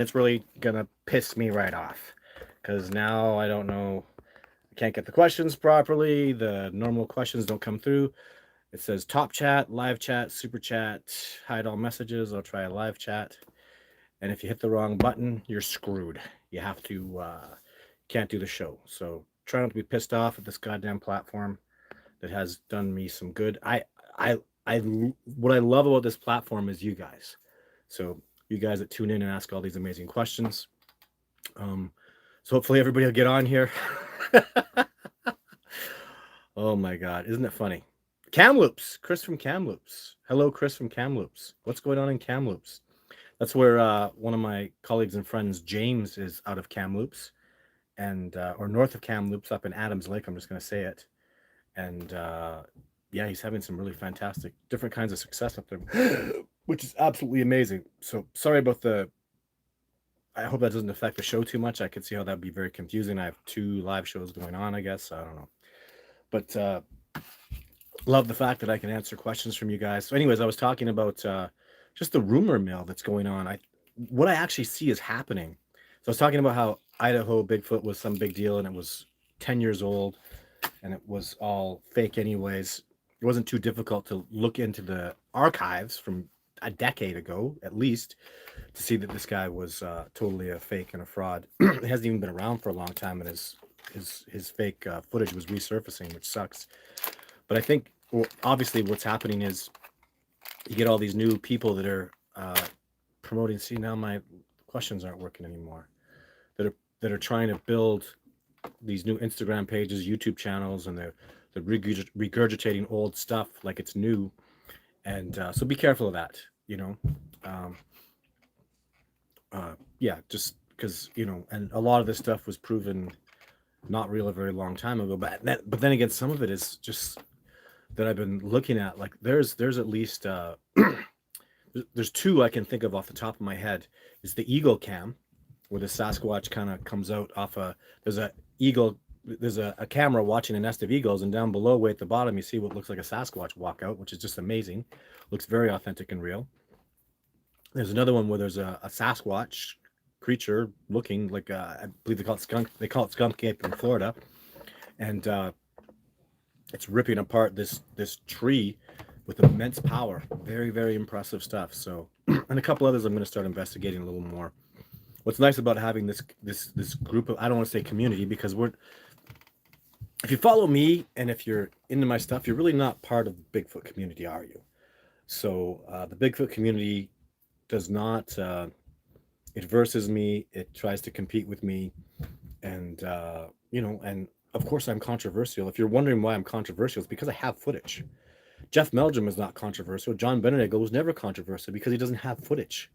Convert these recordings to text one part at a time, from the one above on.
It's really gonna piss me right off because now I don't know. I can't get the questions properly. The normal questions don't come through. It says top chat, live chat, super chat, hide all messages. I'll try a live chat. And if you hit the wrong button, you're screwed. You have to, can't do the show. So try not to be pissed off at this goddamn platform that has done me some good. I, I, what I love about this platform is you guys. So you guys that tune in and ask all these amazing questions. Um, so hopefully everybody will get on here. Oh my God, isn't it funny? Kamloops, Chris from Kamloops. Hello, Chris from Kamloops. What's going on in Kamloops? That's where one of my colleagues and friends, James, is out of Kamloops, and or north of Kamloops, up in Adams Lake. I'm just going to say it, and yeah, he's having some really fantastic, different kinds of success up there, which is absolutely amazing. So sorry about the. I hope that doesn't affect the show too much. I could see how that'd be very confusing. I have two live shows going on, I guess. I don't know, but love the fact that I can answer questions from you guys. So, anyways, I was talking about just the rumor mill that's going on. What I actually see is happening. So I was talking about how Idaho Bigfoot was some big deal, and it was 10 years old, and it was all fake, anyways. It wasn't too difficult to look into the archives from a decade ago, at least, to see that this guy was totally a fake and a fraud. It hasn't even been around for a long time, and his fake footage was resurfacing, which sucks. But I think, well, obviously what's happening is you get all these new people that are promoting. See, now my questions aren't working anymore. That are trying to build these new Instagram pages, YouTube channels, and they're regurgitating old stuff like it's new. And so be careful of that. You know, um, yeah, just because and a lot of this stuff was proven not real a very long time ago. But then again, some of it is just that I've been looking at. Like there's at least there's two I can think of off the top of my head. Is the eagle cam, where the Sasquatch kind of comes out off there's a eagle there's a camera watching a nest of eagles, and down below way at the bottom you see what looks like a Sasquatch walk out, which is just amazing. Looks very authentic and real. There's another one where there's a Sasquatch creature looking like I believe they call it skunk ape in Florida, and it's ripping apart this tree with immense power. Very, very impressive stuff. So, and a couple others I'm going to start investigating a little more. What's nice about having this group of, I don't want to say community, because if you follow me and if you're into my stuff, you're really not part of the Bigfoot community, are you? So the Bigfoot community does not it versus me. It tries to compete with me, and and of course I'm controversial. If you're wondering why I'm controversial, it's because I have footage. Jeff Meldrum is not controversial. John Benedict was never controversial because he doesn't have footage.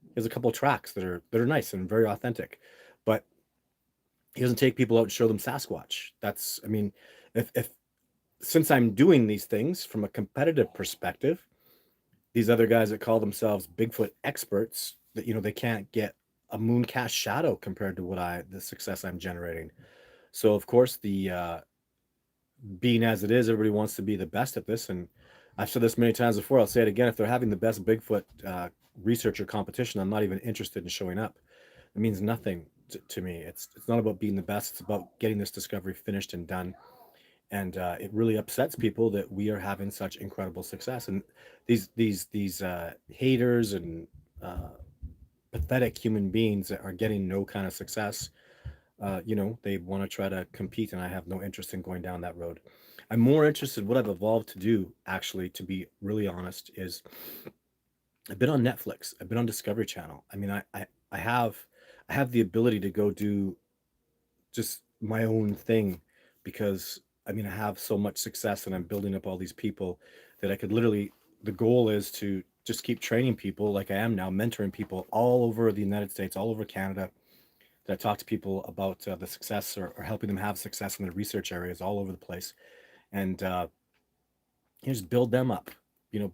He has a couple of tracks that are nice and very authentic, but he doesn't take people out and show them Sasquatch. That's, I mean, if since I'm doing these things from a competitive perspective, these other guys that call themselves Bigfoot experts, that they can't get a mooncast shadow compared to the success I'm generating. So of course being as it is, everybody wants to be the best at this, and I've said this many times before. I'll say it again: if they're having the best Bigfoot researcher competition, I'm not even interested in showing up. It means nothing to me. It's not about being the best. It's about getting this discovery finished and done. And it really upsets people that we are having such incredible success. And these haters and uh, pathetic human beings that are getting no kind of success, they want to try to compete, and I have no interest in going down that road. I'm more interested. What I've evolved to do, actually, to be really honest, is I've been on Netflix. I've been on Discovery Channel. I mean, I have the ability to go do just my own thing, because I mean, I have so much success and I'm building up all these people that I could literally. The goal is to just keep training people like I am now, mentoring people all over the United States, all over Canada. That I talk to people about the success, or helping them have success in their research areas all over the place, and just build them up.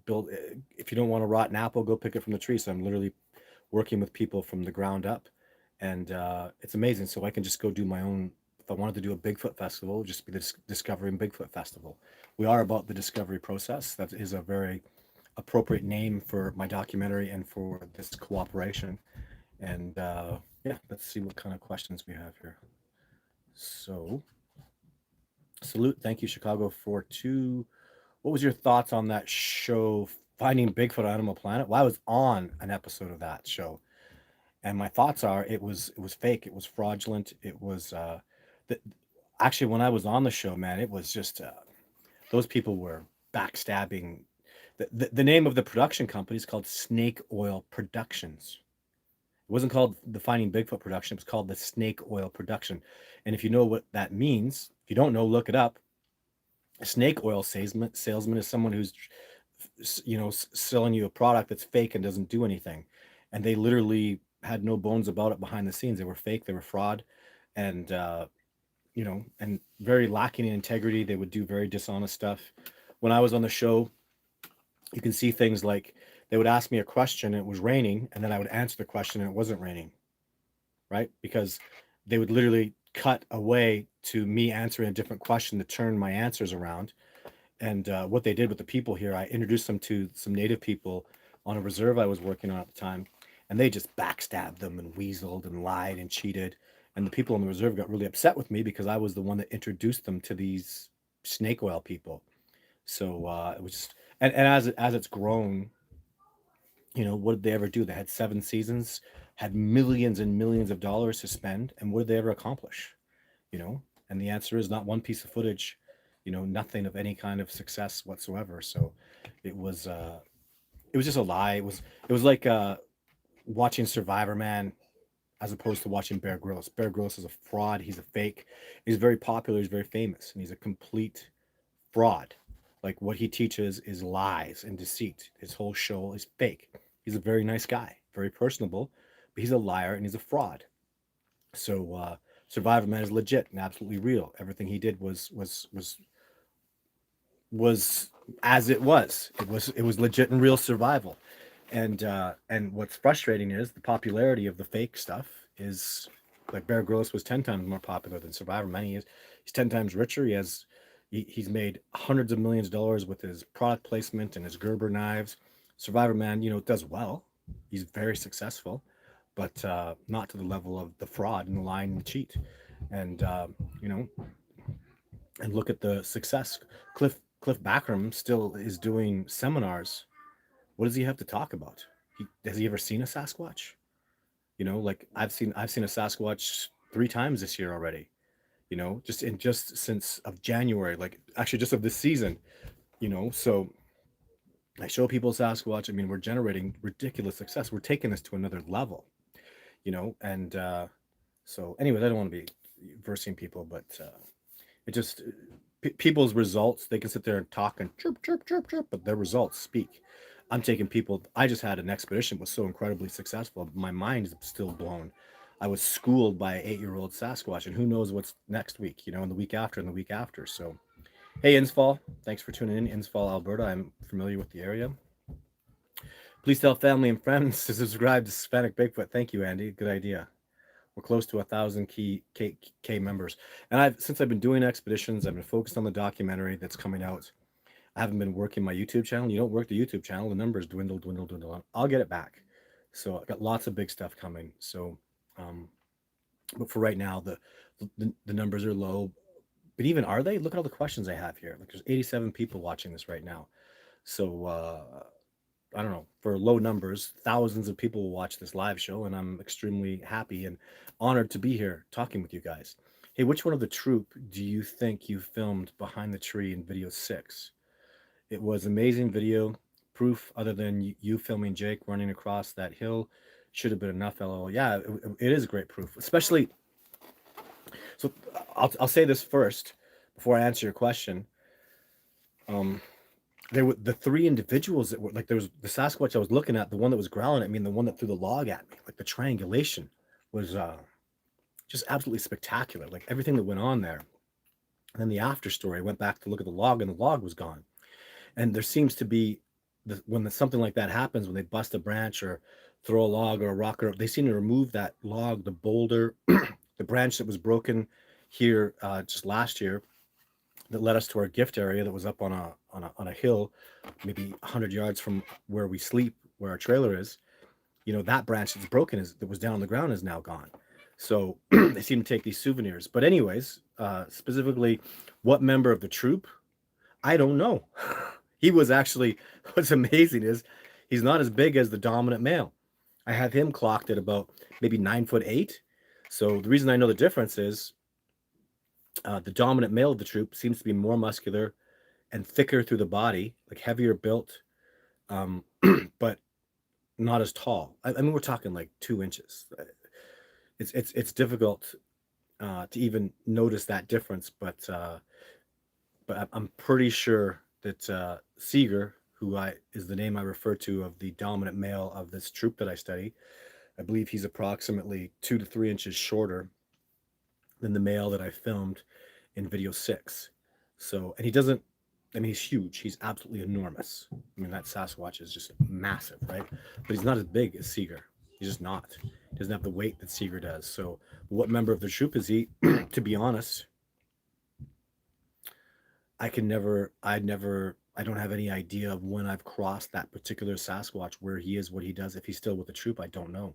Build. If you don't want a rotten apple, go pick it from the tree. So I'm literally working with people from the ground up, and it's amazing. So I can just go do my own. If I wanted to do a Bigfoot festival, just be the Discovering Bigfoot Festival. We are about the discovery process. That is a very appropriate name for my documentary and for this cooperation. And yeah, let's see what kind of questions we have here. So, salute. Thank you, Chicago 42. What was your thoughts on that show, Finding Bigfoot on Animal Planet? Well, I was on an episode of that show, and my thoughts are it was fake, it was fraudulent, it was the, actually when I was on the show, man, it was just those people were backstabbing. The name of the production company is called Snake Oil Productions. It wasn't called the Finding Bigfoot production. It was called the Snake Oil Production. And if you know what that means, if you don't know, look it up. A snake oil salesman is someone who's, selling you a product that's fake and doesn't do anything. And they literally had no bones about it behind the scenes. They were fake. They were fraud, and and very lacking in integrity. They would do very dishonest stuff. When I was on the show, you can see things like they would ask me a question, and it was raining, and then I would answer the question, and it wasn't raining, right? Because they would literally cut away to me answering a different question to turn my answers around. And what they did with the people here, I introduced them to some native people on a reserve I was working on at the time, and they just backstabbed them and weaseled and lied and cheated. And the people on the reserve got really upset with me because I was the one that introduced them to these snake oil people. So it was just, and as it's grown, what did they ever do? They had 7 seasons, had millions and millions of dollars to spend, and what did they ever accomplish? You know, and the answer is not one piece of footage, nothing of any kind of success whatsoever. So it was uh, it was just a lie. It was like watching Survivor Man as opposed to watching Bear Grylls. Bear Grylls is a fraud. He's a fake. He's very popular. He's very famous, and he's a complete fraud. Like what he teaches is lies and deceit. His whole show is fake. He's a very nice guy, very personable, but he's a liar and he's a fraud. So Survivor Man is legit and absolutely real. Everything he did was as it was. It was legit and real survival. And what's frustrating is the popularity of the fake stuff is like Bear Grylls was 10 times more popular than Survivor Man. He's 10 times richer. He's made hundreds of millions of dollars with his product placement and his Gerber knives. Survivor Man, does well. He's very successful, but not to the level of the fraud and the lying and the cheat. And you know, and look at the success. Cliff Backram still is doing seminars. What does he have to talk about? Has he ever seen a Sasquatch? Like I've seen a Sasquatch 3 times this year already. Just since of January, like actually just of this season. So I show people Sasquatch. I mean, we're generating ridiculous success. We're taking this to another level. And so anyways, I don't want to be versing people, but it just people's results, they can sit there and talk and chirp chirp chirp chirp, but their results speak. I'm taking people. I just had an expedition was so incredibly successful, my mind is still blown. I was schooled by an 8-year-old Sasquatch, and who knows what's next week, and the week after and the week after. So hey, Insfall, thanks for tuning in. Insfall, Alberta. I'm familiar with the area. Please tell family and friends to subscribe to Hispanic Bigfoot. Thank you, Andy. Good idea. We're close to 1,000 K members, and since I've been doing expeditions, I've been focused on the documentary that's coming out. I haven't been working my YouTube channel. You don't work the YouTube channel, the numbers dwindle, dwindle, dwindle. I'll get it back. So I've got lots of big stuff coming. So, um, but for right now, the numbers are low. But even are they? Look at all the questions I have here. Like there's 87 people watching this right now. So I don't know, for low numbers, thousands of people will watch this live show, and I'm extremely happy and honored to be here talking with you guys. Hey, which one of the troop do you think you filmed behind the tree in video 6? It was amazing video. Proof other than you filming Jake running across that hill should have been enough. LOL. Yeah, it is great proof, especially. So I'll say this first before I answer your question. Um, there were the 3 individuals that were like there was the Sasquatch I was looking at, the one that was growling at me, and the one that threw the log at me. Like the triangulation was just absolutely spectacular. Like everything that went on there. And then the after story, I went back to look at the log, and the log was gone. And there seems to be when something like that happens, when they bust a branch or throw a log or a rock, or they seem to remove that log, the boulder, the branch that was broken here just last year that led us to our gift area that was up on a hill, maybe 100 yards from where we sleep, where our trailer is. that branch that's broken that was down on the ground is now gone. So they seem to take these souvenirs. But anyways, specifically, what member of the troop? I don't know. He was actually, what's amazing is he's not as big as the dominant male. I have him clocked at about maybe 9'8". So the reason I know the difference is the dominant male of the troop seems to be more muscular and thicker through the body, like heavier built, but not as tall. I mean, we're talking like 2 inches. It's difficult to even notice that difference, but I'm pretty sure that Seeger, who is the name I refer to of the dominant male of this troop that I study, I believe he's approximately 2 to 3 inches shorter than the male that I filmed in video 6. So, and he doesn't. I mean, he's huge. He's absolutely enormous. I mean, that Sasquatch is just massive, right? But he's not as big as Seeger. He's just not. He doesn't have the weight that Seeger does. So, what member of the troop is he? To be honest, I don't have any idea of when I've crossed that particular Sasquatch, where he is, what he does. If he's still with the troop, I don't know.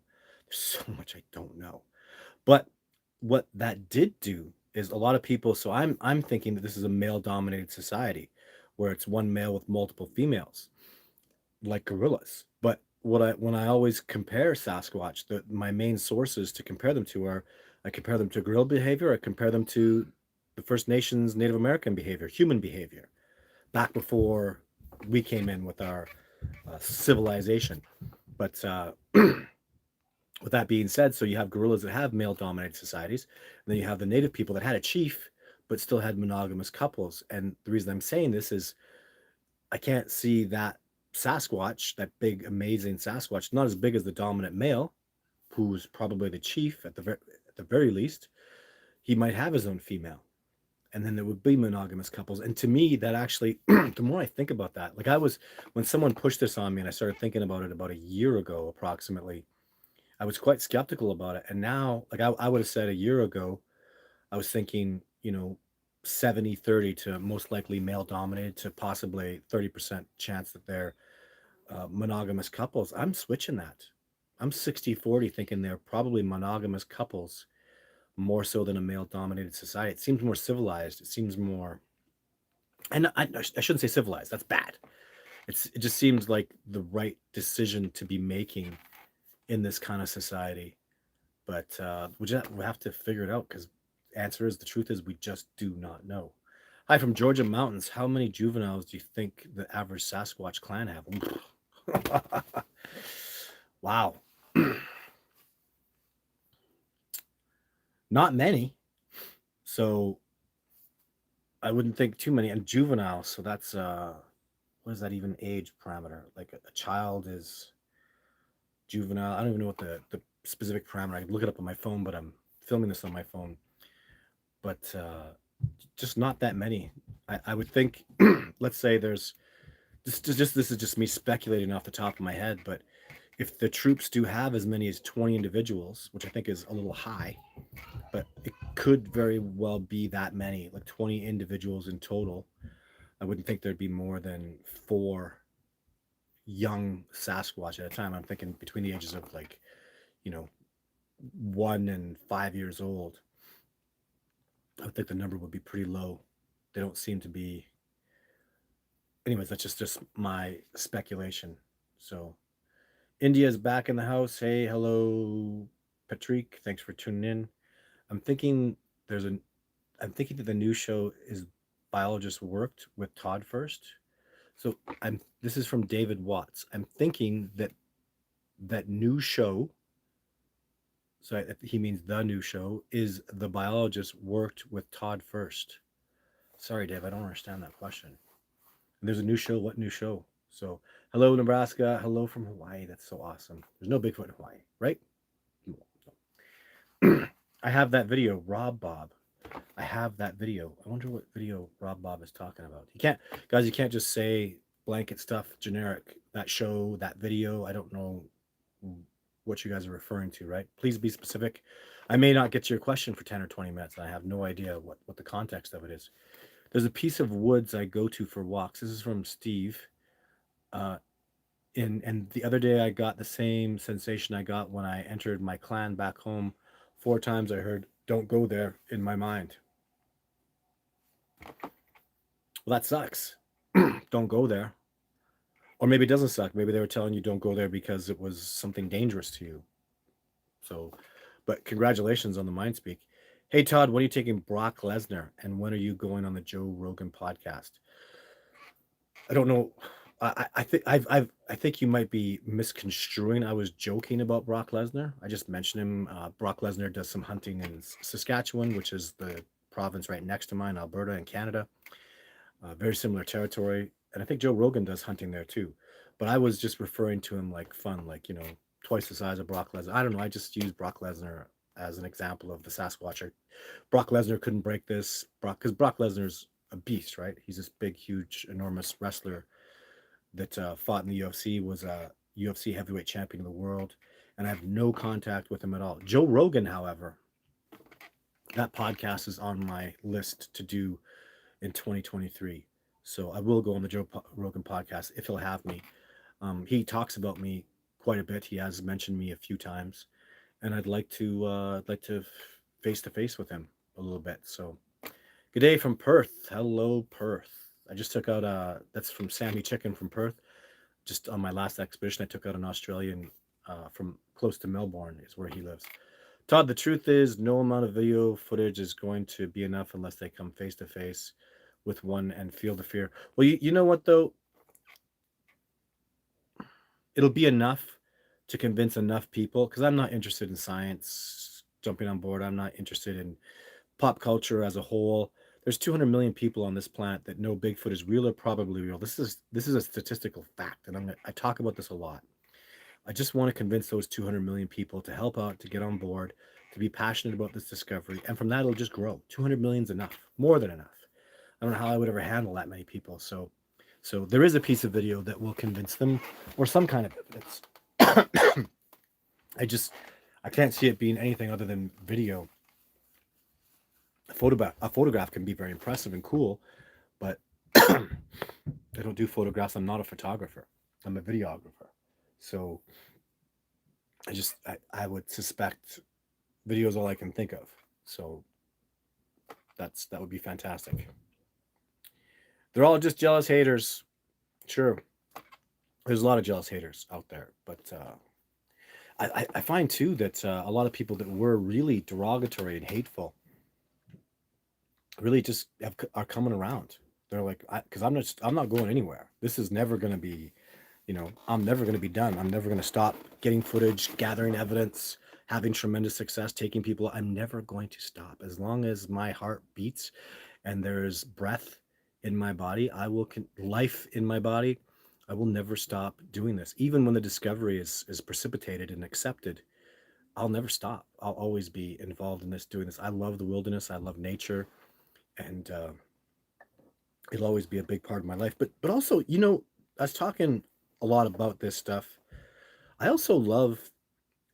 There's so much I don't know. But what that did do is a lot of people. So I'm thinking that this is a male dominated society, where it's one male with multiple females, like gorillas. But when I always compare Sasquatch, my main sources to compare them to are I compare them to gorilla behavior, I compare them to the First Nations Native American behavior, human behavior, back before we came in with our civilization. But with that being said, so you have gorillas that have male dominated societies, and then you have the native people that had a chief but still had monogamous couples. And the reason I'm saying this is I can't see that Sasquatch, that big, amazing Sasquatch, not as big as the dominant male, who's probably the chief at the very least. He might have his own female, and then there would be monogamous couples. And to me, that actually, the more I think about that, like when someone pushed this on me, and I started thinking about it about a year ago, approximately, I was quite skeptical about it. And now, like I would have said a year ago, I was thinking, 70-30 to most likely male dominated to possibly 30% chance that they're monogamous couples. I'm switching that. I'm 60-40 thinking they're probably monogamous couples more so than a male dominated society. It seems more civilized. It seems more, and I shouldn't say civilized. That's bad. It just seems like the right decision to be making in this kind of society. But we have to figure it out because the truth is we just do not know. Hi from Georgia Mountains. How many juveniles do you think the average Sasquatch clan have? Wow. Not many. So I wouldn't think too many. And juvenile, so that's what is that even age parameter? Like a child is juvenile. I don't even know what the specific parameter. I can look it up on my phone, but I'm filming this on my phone. But just not that many. I would think. Let's say there's just this is just me speculating off the top of my head, but if the troops do have as many as 20 individuals, which I think is a little high, but it could very well be that many, like 20 individuals in total. I wouldn't think there'd be more than 4 young Sasquatch at a time. I'm thinking between the ages of 1 and 5 years old. I would think the number would be pretty low. They don't seem to be. Anyways, that's just my speculation. So India's back in the house. Hey, hello, Patrick. Thanks for tuning in. I'm thinking I'm thinking that the new show is Biologist Worked with Todd First. So this is from David Watts. I'm thinking that new show, so he means the new show, is The Biologist Worked with Todd First. Sorry, Dave, I don't understand that question. And there's a new show. What new show? So, hello, Nebraska. Hello from Hawaii. That's so awesome. There's no Bigfoot in Hawaii, right? I have that video, Rob Bob. I have that video. I wonder what video Rob Bob is talking about. You can't just say blanket stuff, generic. That show, that video. I don't know what you guys are referring to, right? Please be specific. I may not get to your question for 10 or 20 minutes, and I have no idea what the context of it is. There's a piece of woods I go to for walks. This is from Steve. And the other day I got the same sensation I got when I entered my clan back home. 4 times I heard "Don't go there" in my mind. Well, that sucks. Don't go there. Or maybe it doesn't suck. Maybe they were telling you don't go there because it was something dangerous to you. So, but congratulations on the mind speak. Hey Todd, when are you taking Brock Lesnar, and when are you going on the Joe Rogan podcast? I don't know. I think I think you might be misconstruing. I was joking about Brock Lesnar. I just mentioned him. Brock Lesnar does some hunting in Saskatchewan, which is the province right next to mine, Alberta in Canada. Very similar territory, and I think Joe Rogan does hunting there too. But I was just referring to him like fun, like twice the size of Brock Lesnar. I don't know. I just use Brock Lesnar as an example of the Sasquatch. Brock Lesnar couldn't break this, because Brock Lesnar's a beast, right? He's this big, huge, enormous wrestler that fought in the UFC, was a UFC heavyweight champion of the world, and I have no contact with him at all. Joe Rogan, however, that podcast is on my list to do in 2023. So I will go on the Rogan podcast if he'll have me. He talks about me quite a bit. He has mentioned me a few times, and I'd like to face with him a little bit. So good day from Perth. Hello, Perth. I just took out that's from Sammy Chicken from Perth. Just on my last expedition, I took out an Australian from close to Melbourne, is where he lives. Todd, the truth is, no amount of video footage is going to be enough unless they come face to face with one and feel the fear. Well, you know what though? It'll be enough to convince enough people, because I'm not interested in science jumping on board. I'm not interested in pop culture as a whole. There's 200 million people on this planet that know Bigfoot is real or probably real. This is a statistical fact, and I talk about this a lot. I just want to convince those 200 million people to help out, to get on board, to be passionate about this discovery, and from that it'll just grow. 200 million is enough, more than enough. I don't know how I would ever handle that many people. So there is a piece of video that will convince them, or some kind of evidence. I just I can't see it being anything other than video. A photograph can be very impressive and cool, but I don't do photographs. I'm not a photographer. I'm a videographer. So I would suspect video is all I can think of. So that would be fantastic. They're all just jealous haters. Sure, there's a lot of jealous haters out there, but I find too that a lot of people that were really derogatory and hateful really just are coming around. They're like, because I'm not going anywhere. This is never going to be, I'm never going to be done. I'm never going to stop getting footage, gathering evidence, having tremendous success, taking people. I'm never going to stop. As long as my heart beats and there's breath in my body, life in my body, I will never stop doing this. Even when the discovery is precipitated and accepted, I'll never stop. I'll always be involved in this, doing this. I love the wilderness. I love nature, and it'll always be a big part of my life. But also, I was talking a lot about this stuff. I also love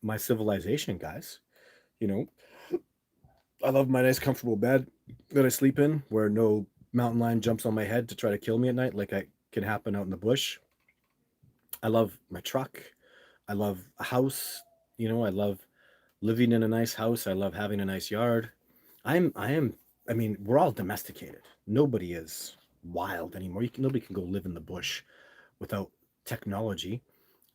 my civilization, guys. You know, I love my nice, comfortable bed that I sleep in, where no mountain lion jumps on my head to try to kill me at night, like I can happen out in the bush. I love my truck. I love a house. I love living in a nice house. I love having a nice yard. I am. I mean, we're all domesticated. Nobody is wild anymore. Nobody can go live in the bush without technology.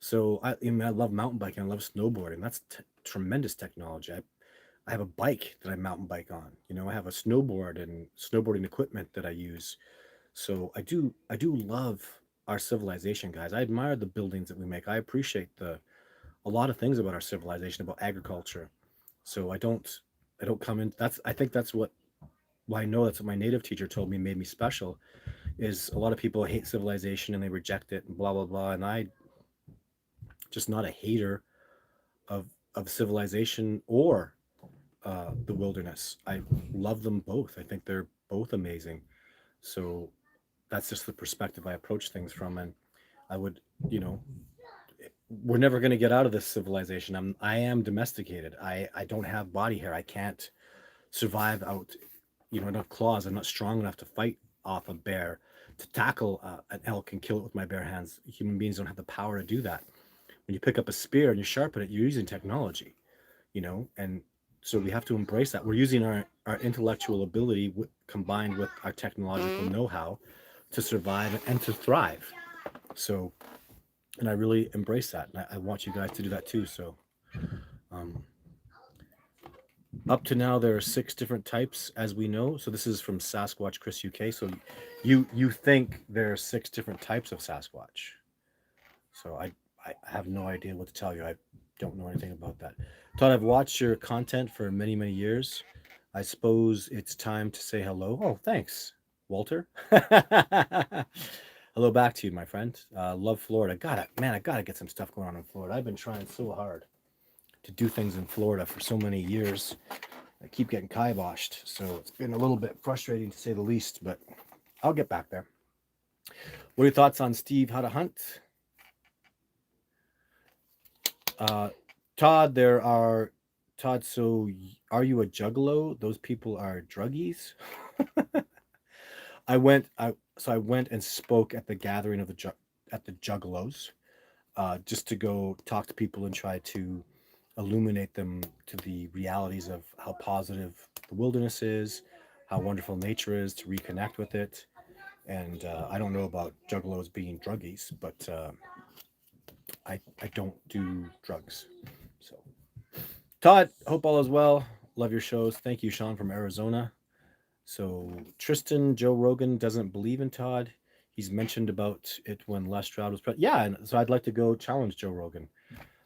So I love mountain biking. I love snowboarding. That's tremendous technology. I have a bike that I mountain bike on. I have a snowboard and snowboarding equipment that I use. So I do love our civilization, guys. I admire the buildings that we make. I appreciate a lot of things about our civilization, about agriculture. So I don't come in. I think that's what why I know that's what my native teacher told me made me special, is a lot of people hate civilization and they reject it and blah blah blah. And I just not a hater of civilization or the wilderness. I love them both. I think they're both amazing. So that's just the perspective I approach things from. And I would, you know, we're never going to get out of this civilization. I am domesticated. I don't have body hair. I can't survive out, enough claws. I'm not strong enough to fight off a bear to tackle an elk and kill it with my bare hands. Human beings don't have the power to do that. When you pick up a spear and you sharpen it, you're using technology, and so we have to embrace that. We're using our intellectual ability combined with our technological know-how to survive and to thrive. So, and I really embrace that. And I want you guys to do that too. So, um, up to now, there are 6 different types, as we know. So this is from Sasquatch Chris UK. So you think there are 6 different types of Sasquatch? So I have no idea what to tell you. I don't know anything about that. Todd, I've watched your content for many, many years. I suppose it's time to say hello. Oh, thanks, Walter. Hello back to you, my friend. Love Florida. I gotta get some stuff going on in Florida. I've been trying so hard to do things in Florida for so many years. I keep getting kiboshed, so it's been a little bit frustrating to say the least, but I'll get back there. What are your thoughts on Steve How to Hunt? Uh, Todd, so are you a juggalo? Those people are druggies. I went and spoke at the gathering of at the juggalos, just to go talk to people and try to illuminate them to the realities of how positive the wilderness is, how wonderful nature is, to reconnect with it. And I don't know about juggalos being druggies, but I don't do drugs. So, Todd, hope all is well. Love your shows. Thank you, Sean from Arizona. So, Tristan, Joe Rogan doesn't believe in Todd. He's mentioned about it when Les Stroud was yeah, and so I'd like to go challenge Joe Rogan.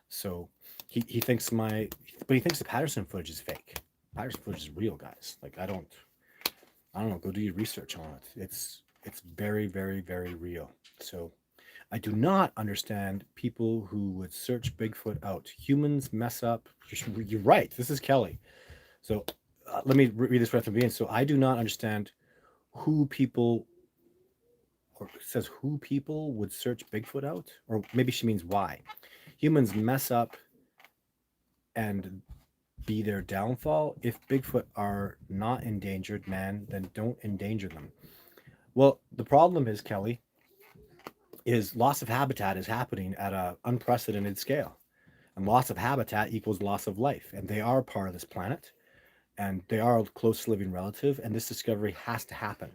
So he thinks but he thinks the Patterson footage is fake. Patterson footage is real, guys. Like I don't know. Go do your research on it. It's very, very, very real. So I do not understand people who would search Bigfoot out. Humans mess up. You're right. This is Kelly. So let me read this right from the beginning. So I do not understand who people, or it says who people would search Bigfoot out, or maybe she means why. Humans mess up and be their downfall. If Bigfoot are not endangered, man, then don't endanger them. Well, the problem is, Kelly, is loss of habitat is happening at an unprecedented scale. And loss of habitat equals loss of life. And they are part of this planet. And they are a close living relative. And this discovery has to happen.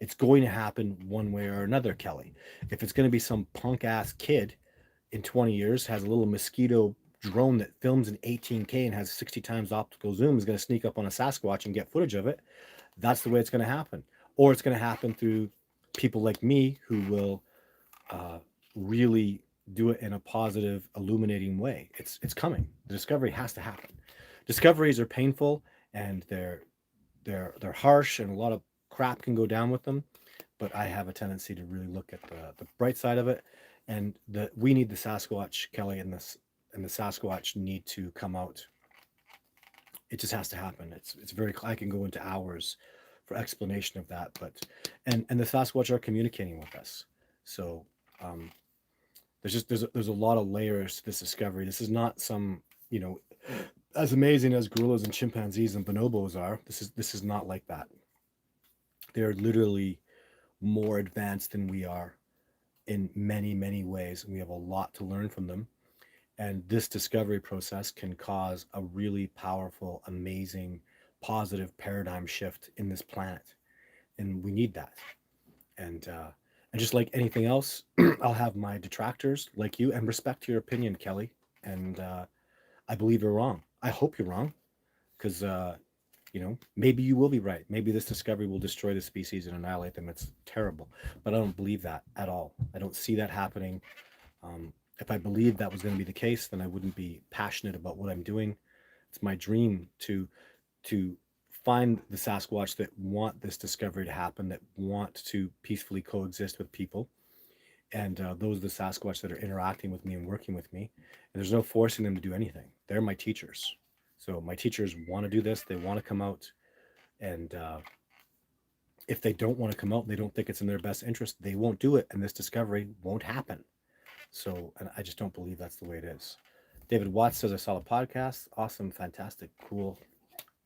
It's going to happen one way or another, Kelly. If it's going to be some punk ass kid in 20 years, has a little mosquito drone that films in 18K and has 60 times optical zoom, is going to sneak up on a Sasquatch and get footage of it, that's the way it's going to happen. Or it's going to happen through people like me who will really do it in a positive, illuminating way. It's coming. The discovery has to happen. Discoveries are painful and they're harsh, and a lot of crap can go down with them. But I have a tendency to really look at the bright side of it, and we need the Sasquatch, Kelly, and the Sasquatch need to come out. It just has to happen. It's very. I can go into hours for explanation of that, but and the Sasquatch are communicating with us. So there's a lot of layers to this discovery. This is not some as amazing as gorillas and chimpanzees and bonobos are. This is not like that. They're literally more advanced than we are in many, many ways, and we have a lot to learn from them. And this discovery process can cause a really powerful, amazing, positive paradigm shift in this planet, and we need that. And just like anything else, I'll have my detractors like you, and respect your opinion, Kelly. And I believe you're wrong. I hope you're wrong, because maybe you will be right. Maybe this discovery will destroy the species and annihilate them. It's terrible, but I don't believe that at all. I don't see that happening. If I believed that was going to be the case, then I wouldn't be passionate about what I'm doing. It's my dream to find the Sasquatch that want this discovery to happen, that want to peacefully coexist with people, and those are the Sasquatch that are interacting with me and working with me. And there's no forcing them to do anything. They're my teachers. So my teachers want to do this. They want to come out, and if they don't want to come out, they don't think it's in their best interest, they won't do it, and this discovery won't happen. So, and I just don't believe that's the way it is. David Watts says, I saw the podcast. Awesome, fantastic, cool.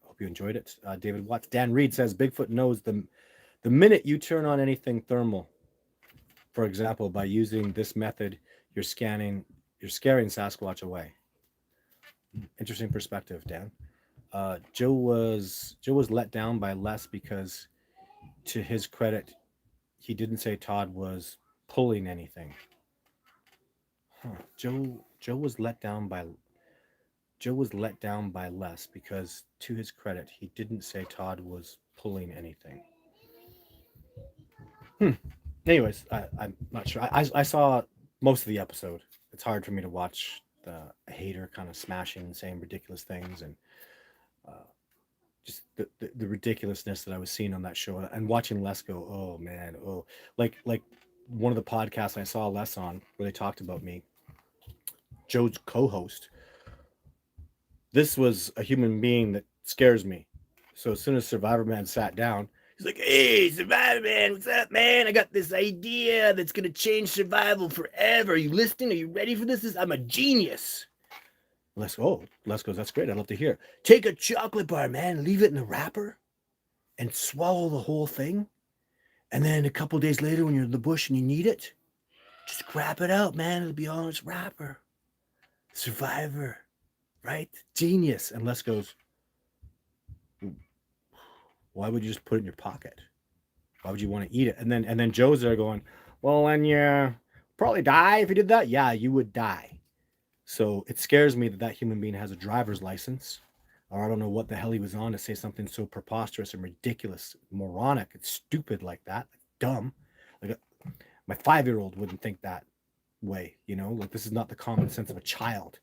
Hope you enjoyed it. David Watts. Dan Reed says, Bigfoot knows the minute you turn on anything thermal. For example, by using this method, you're you're scaring Sasquatch away. Interesting perspective, Dan. Joe was let down by Les because, to his credit, he didn't say Todd was pulling anything. Huh. Joe was let down by Les because, to his credit, he didn't say Todd was pulling anything. Hmm. Anyways, I'm not sure. I saw most of the episode. It's hard for me to watch the hater kind of smashing and saying ridiculous things, and uh, just the ridiculousness that I was seeing on that show, and watching Les go, oh man, oh, like one of the podcasts I saw Les on where they talked about me, Joe's co-host. This was a human being that scares me. So as soon as Survivor Man sat down, he's like, "Hey, Survivor Man, what's up, man? I got this idea that's gonna change survival forever. Are you listening? Are you ready for this? I'm a genius." Les goes, "That's great. I'd love to hear. Take a chocolate bar, man, leave it in a wrapper, and swallow the whole thing. And then a couple days later, when you're in the bush and you need it, just grab it out, man. It'll be all in its wrapper. Survivor, right? Genius." And Les goes, "Why would you just put it in your pocket? Why would you want to eat it?" And then Joe's there going, "Well, and you probably die if you did that." Yeah, you would die. So it scares me that that human being has a driver's license, or I don't know what the hell he was on to say something so preposterous and ridiculous, moronic, and stupid like that, dumb. Like my 5-year-old wouldn't think that way, you know. Like this is not the common sense of a child.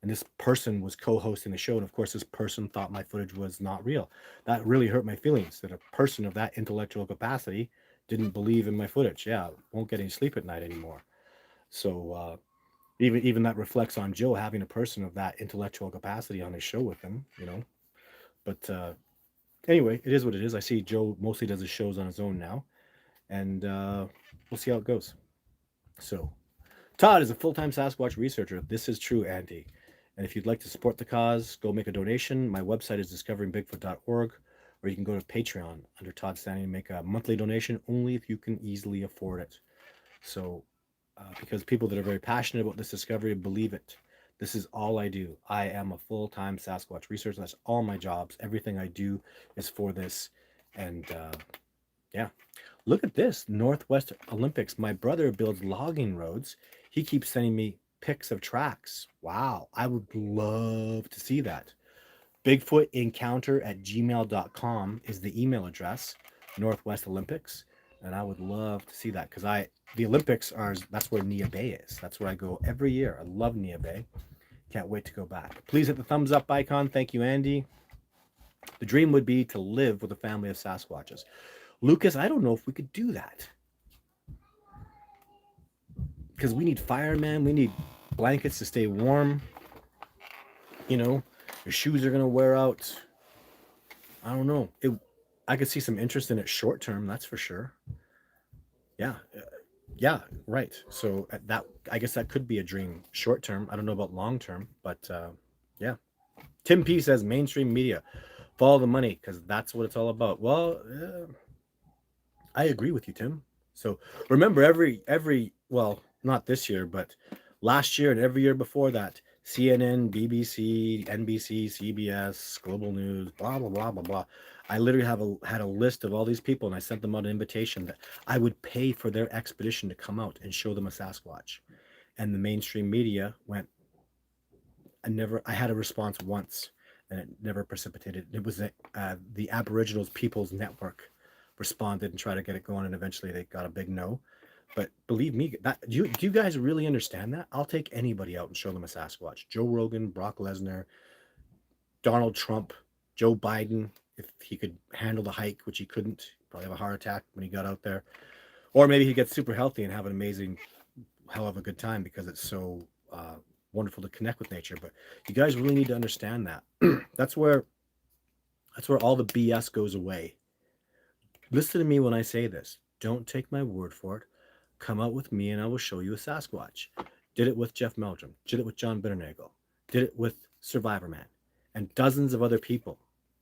And this person was co-hosting the show, and of course this person thought my footage was not real. That really hurt my feelings, that a person of that intellectual capacity didn't believe in my footage. Yeah, won't get any sleep at night anymore. So even that reflects on Joe having a person of that intellectual capacity on his show with him, you know. But anyway, it is what it is. I see Joe mostly does his shows on his own now, and we'll see how it goes. So Todd is a full-time Sasquatch researcher. This is true, Andy. And if you'd like to support the cause, go make a donation. My website is discoveringbigfoot.org, or you can go to Patreon under Todd Standing and make a monthly donation only if you can easily afford it. So, because people that are very passionate about this discovery believe it. This is all I do. I am a full-time Sasquatch researcher. That's all my jobs. Everything I do is for this. And yeah, look at this Northwest Olympics. My brother builds logging roads. He keeps sending me pics of tracks. Wow, I would love to see that. Bigfootencounter@gmail.com is the email address, Northwest Olympics. And I would love to see that because the Olympics are, that's where Nia Bay is. That's where I go every year. I love Nia Bay. Can't wait to go back. Please hit the thumbs up icon. Thank you, Andy. The dream would be to live with a family of Sasquatches. Lucas, I don't know if we could do that. Because we need firemen, we need blankets to stay warm. You know, your shoes are going to wear out. I don't know. I could see some interest in it short term, that's for sure. Yeah. Yeah, right. So that, I guess that could be a dream short term. I don't know about long term, but yeah. Tim P says mainstream media, follow the money because that's what it's all about. Well, I agree with you, Tim. So remember, every well, not this year, but last year and every year before that, CNN, BBC, NBC, CBS, Global News, blah blah blah blah blah. I literally had a list of all these people, and I sent them out an invitation that I would pay for their expedition to come out and show them a Sasquatch. And the mainstream media went. I had a response once, and it never precipitated. It was the Aboriginals Peoples Network responded and tried to get it going, and eventually they got a big no. But believe me, do you guys really understand that? I'll take anybody out and show them a Sasquatch. Joe Rogan, Brock Lesnar, Donald Trump, Joe Biden, if he could handle the hike, which he couldn't, probably have a heart attack when he got out there. Or maybe he gets super healthy and have an amazing, hell of a good time because it's so wonderful to connect with nature. But you guys really need to understand that. that's where all the BS goes away. Listen to me when I say this. Don't take my word for it. Come out with me and I will show you a Sasquatch. Did it with Jeff Meldrum. Did it with John Bitternagel. Did it with Survivor Man. And dozens of other people.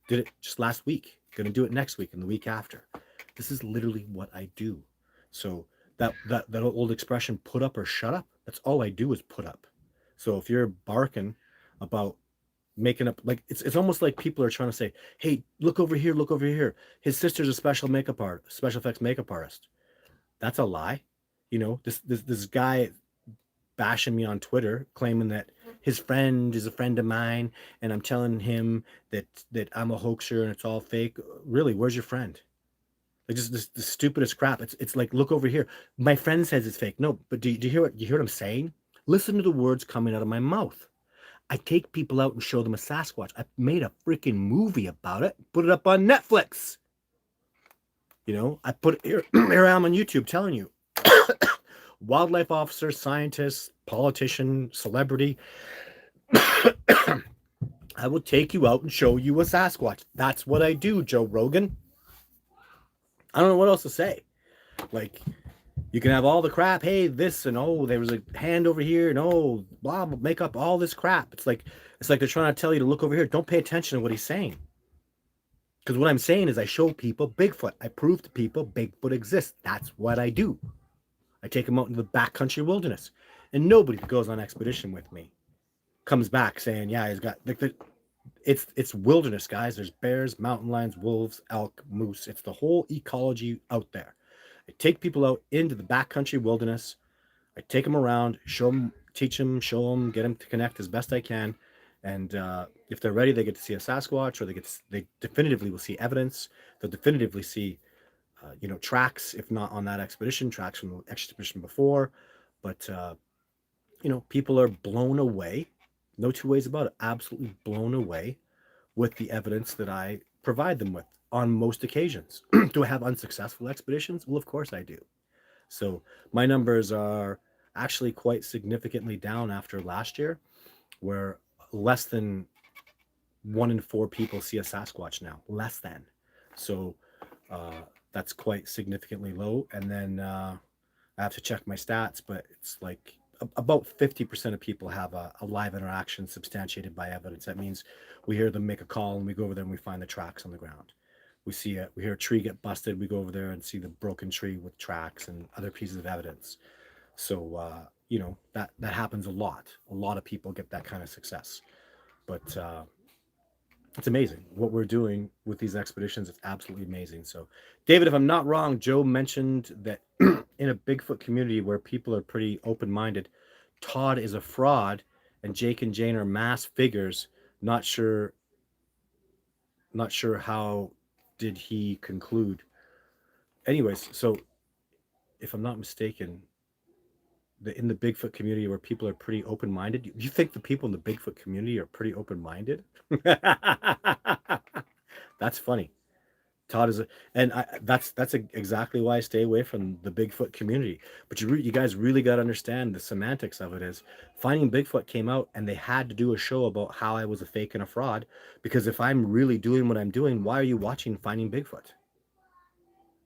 Did it just last week. Gonna do it next week and the week after. This is literally what I do. So that old expression, put up or shut up. That's all I do is put up. So if you're barking about making up, like it's almost like people are trying to say, hey, look over here, look over here. His sister's a special effects makeup artist. That's a lie. You know, this guy bashing me on Twitter, claiming that his friend is a friend of mine, and I'm telling him that I'm a hoaxer and it's all fake. Really, where's your friend? Like just this the stupidest crap. It's like, look over here. My friend says it's fake. No, but do you hear what I'm saying? Listen to the words coming out of my mouth. I take people out and show them a Sasquatch. I made a freaking movie about it, put it up on Netflix. You know, I put it here, here I am on YouTube telling you. Wildlife officer, scientist, politician, celebrity. I will take you out and show you a Sasquatch. That's what I do, Joe Rogan. I don't know what else to say. Like, you can have all the crap. Hey, this and oh, there was a hand over here and oh, blah, blah, make up all this crap. It's like they're trying to tell you to look over here. Don't pay attention to what he's saying. Because what I'm saying is I show people Bigfoot. I prove to people Bigfoot exists. That's what I do. I take them out into the backcountry wilderness. And nobody that goes on expedition with me comes back saying, yeah, he's got like it's wilderness, guys. There's bears, mountain lions, wolves, elk, moose. It's the whole ecology out there. I take people out into the backcountry wilderness. I take them around, show them, teach them, show them, get them to connect as best I can. And if they're ready, they get to see a Sasquatch, or they definitively will see evidence. They'll definitively see tracks, if not on that expedition, tracks from the expedition before. But people are blown away. No two ways about it. Absolutely blown away with the evidence that I provide them with on most occasions. Do I have unsuccessful expeditions? Well, of course I do. So my numbers are actually quite significantly down after last year, where less than 1 in 4 people see a Sasquatch now. Less than. So that's quite significantly low. And then I have to check my stats, but it's like about 50% of people have a live interaction substantiated by evidence. That means we hear them make a call and we go over there and we find the tracks on the ground. We hear a tree get busted. We go over there and see the broken tree with tracks and other pieces of evidence. So, that happens a lot. A lot of people get that kind of success, but it's amazing what we're doing with these expeditions. It's absolutely amazing. So, David, if I'm not wrong, Joe mentioned that in a Bigfoot community where people are pretty open-minded, Todd is a fraud and Jake and Jane are mass figures. Not sure how did he conclude. Anyways, so if I'm not mistaken, in the Bigfoot community where people are pretty open-minded, you think the people in the Bigfoot community are pretty open-minded? That's funny. Todd is that's exactly why I stay away from the Bigfoot community. But you guys really got to understand the semantics of it. Is Finding Bigfoot came out and they had to do a show about how I was a fake and a fraud, because if I'm really doing what I'm doing, why are you watching Finding Bigfoot?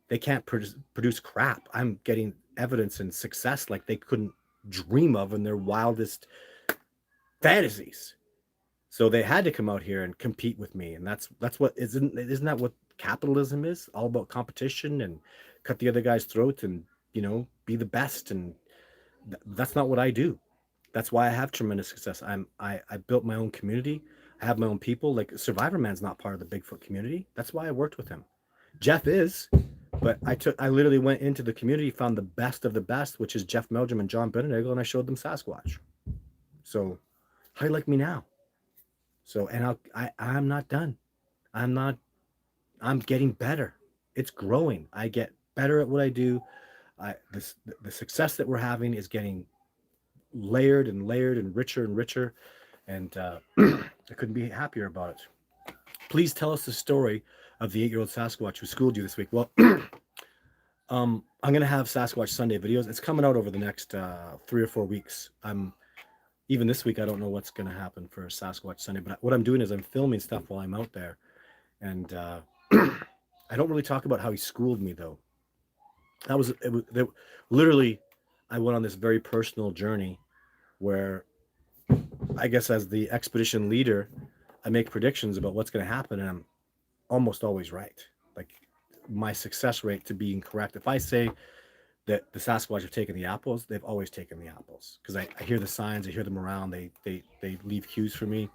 They can't produce crap. I'm getting evidence and success like they couldn't dream of in their wildest fantasies. So they had to come out here and compete with me, and that's what isn't that what capitalism is? All about competition and cut the other guy's throat and be the best. And that's not what I do. That's why I have tremendous success. I built my own community. I have my own people. Like Survivor Man's not part of the Bigfoot community. That's why I worked with him. Jeff is, but I literally went into the community, found the best of the best, which is Jeff Meldrum and John Benedict, and I showed them Sasquatch. So how do you like me now? So, and I'm not done. I'm getting better. It's growing. I get better at what I do. The success that we're having is getting layered and layered and richer. And I couldn't be happier about it. Please tell us the story of the 8-year-old Sasquatch who schooled you this week. Well, I'm going to have Sasquatch Sunday videos. It's coming out over the next 3 or 4 weeks. Even this week, I don't know what's going to happen for Sasquatch Sunday, but what I'm doing is I'm filming stuff while I'm out there. And I don't really talk about how he schooled me, though. Literally, I went on this very personal journey where I guess as the expedition leader, I make predictions about what's going to happen, and I'm almost always right. Like my success rate to being correct. If I say that the Sasquatch have taken the apples. They've always taken the apples because I hear the signs, I hear them around. They leave cues for me.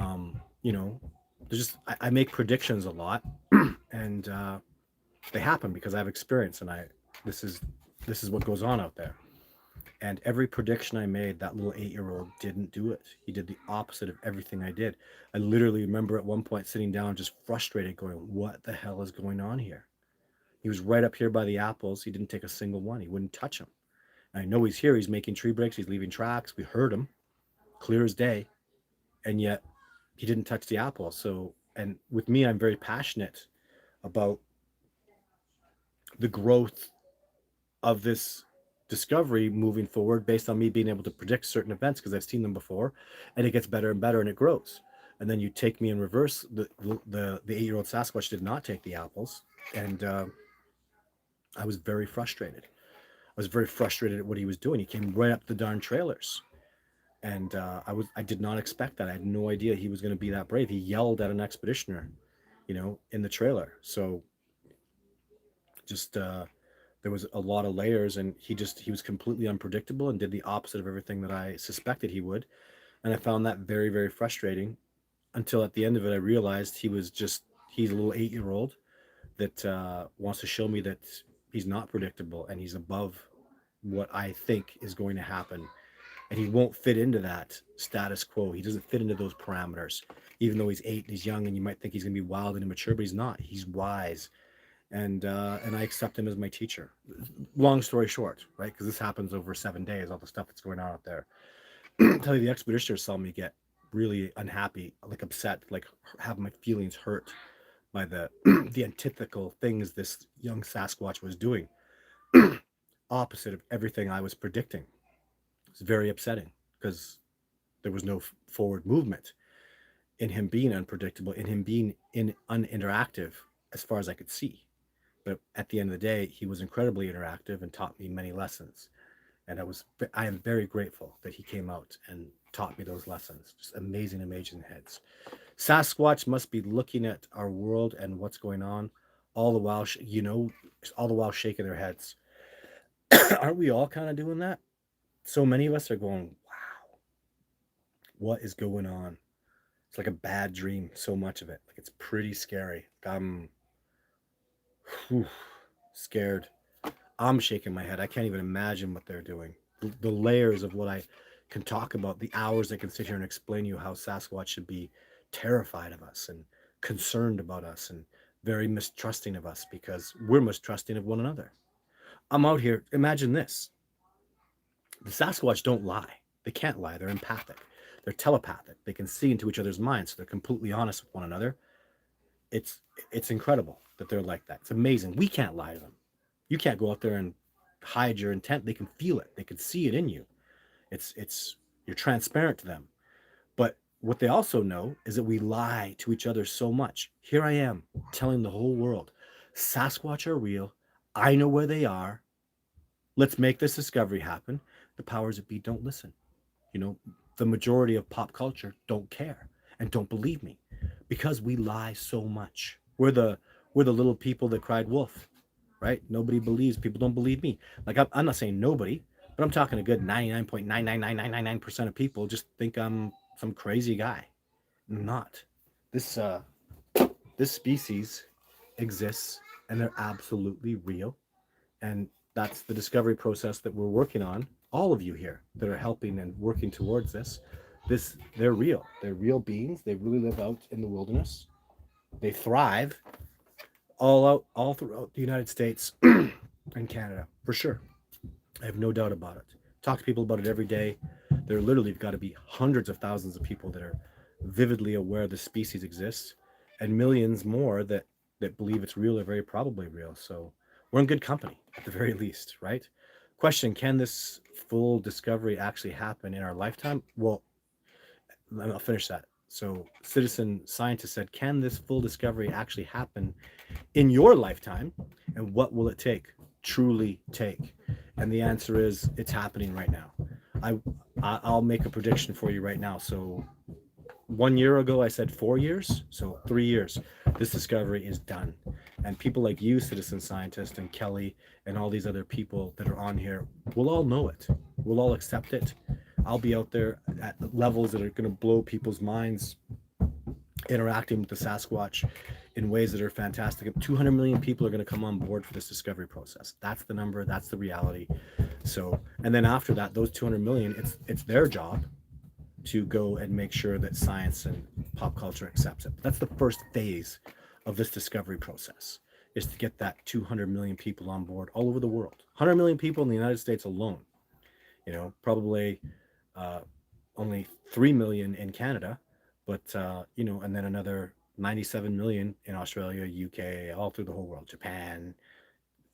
You know, there's just I make predictions a lot, and they happen because I have experience, and I this is this is what goes on out there. And every prediction I made, that little 8-year-old didn't do it. He did the opposite of everything I did. I literally remember at one point sitting down, just frustrated, going, "What the hell is going on here?" He was right up here by the apples. He didn't take a single one. He wouldn't touch them. I know he's here. He's making tree breaks. He's leaving tracks. We heard him clear as day, and yet he didn't touch the apple. So, and with me, I'm very passionate about the growth of this discovery moving forward based on me being able to predict certain events because I've seen them before, and it gets better and better and it grows. And then you take me in reverse. The 8-year-old Sasquatch did not take the apples, and I was very frustrated. I was very frustrated at what he was doing. He came right up the darn trailers, and I did not expect that. I had no idea he was going to be that brave. He yelled at an expeditioner, in the trailer. So just there was a lot of layers, and he was completely unpredictable and did the opposite of everything that I suspected he would. And I found that very, very frustrating until at the end of it I realized he's a little 8-year-old that wants to show me that he's not predictable and he's above what I think is going to happen. And he won't fit into that status quo. He doesn't fit into those parameters. Even though he's 8 and he's young, and you might think he's going to be wild and immature, but he's not. He's wise, and I accept him as my teacher. Long story short, right? Because this happens over 7 days. All the stuff that's going on out there. I tell you, the expeditioners saw me get really unhappy, like upset, like have my feelings hurt by the the antithetical things this young Sasquatch was doing, opposite of everything I was predicting. It's very upsetting because there was no forward movement in him being unpredictable, in him being uninteractive as far as I could see. But at the end of the day, he was incredibly interactive and taught me many lessons. And I am very grateful that he came out and taught me those lessons. Just amazing, amazing heads. Sasquatch must be looking at our world and what's going on, all the while, all the while shaking their heads. Aren't we all kind of doing that? So many of us are going, wow, what is going on? It's like a bad dream, so much of it. Like, it's pretty scary. I'm scared. I'm shaking my head. I can't even imagine what they're doing. The layers of what I can talk about, the hours I can sit here and explain to you how Sasquatch should be terrified of us and concerned about us and very mistrusting of us because we're mistrusting of one another. I'm out here. Imagine this. The Sasquatch don't lie. They can't lie. They're empathic. They're telepathic. They can see into each other's minds. So they're completely honest with one another. It's incredible that they're like that. It's amazing. We can't lie to them. You can't go out there and hide your intent. They can feel it. They can see it in you. It's you're transparent to them. But what they also know is that we lie to each other so much. Here I am telling the whole world, Sasquatch are real. I know where they are. Let's make this discovery happen. The powers that be don't listen. The majority of pop culture don't care and don't believe me because we lie so much. We're the little people that cried wolf, right? Nobody believes. People don't believe me. Like, I'm not saying nobody, but I'm talking a good 99.99999% of people just think I'm some crazy guy. I'm not. This this species exists, and they're absolutely real. And that's the discovery process that we're working on. All of you here that are helping and working towards this, they're real. They're real beings. They really live out in the wilderness. They thrive all throughout the United States and Canada, for sure. I have no doubt about it. Talk to people about it every day. There literally have got to be hundreds of thousands of people that are vividly aware the species exists, and millions more that believe it's real or very probably real. So we're in good company at the very least, right? Question: can this full discovery actually happen in our lifetime? Well, I'll finish that. So, citizen scientist said, can this full discovery actually happen in your lifetime? And what will it take? Truly take? And the answer is, it's happening right now. I'll make a prediction for you right now. So 1 year ago I said 4 years, so 3 years. This discovery is done, and people like you, citizen scientist, and Kelly, and all these other people that are on here, will all know it. We'll all accept it. I'll be out there at levels that are going to blow people's minds, interacting with the Sasquatch in ways that are fantastic. 200 million people are going to come on board for this discovery process. That's the number. That's the reality. So, and then after that, those 200 million, it's their job to go and make sure that science and pop culture accepts it. That's the first phase of this discovery process, is to get that 200 million people on board all over the world. 100 million people in the United States alone. Probably uh, only 3 million in Canada, but and then another 97 million in Australia, UK, all through the whole world, Japan,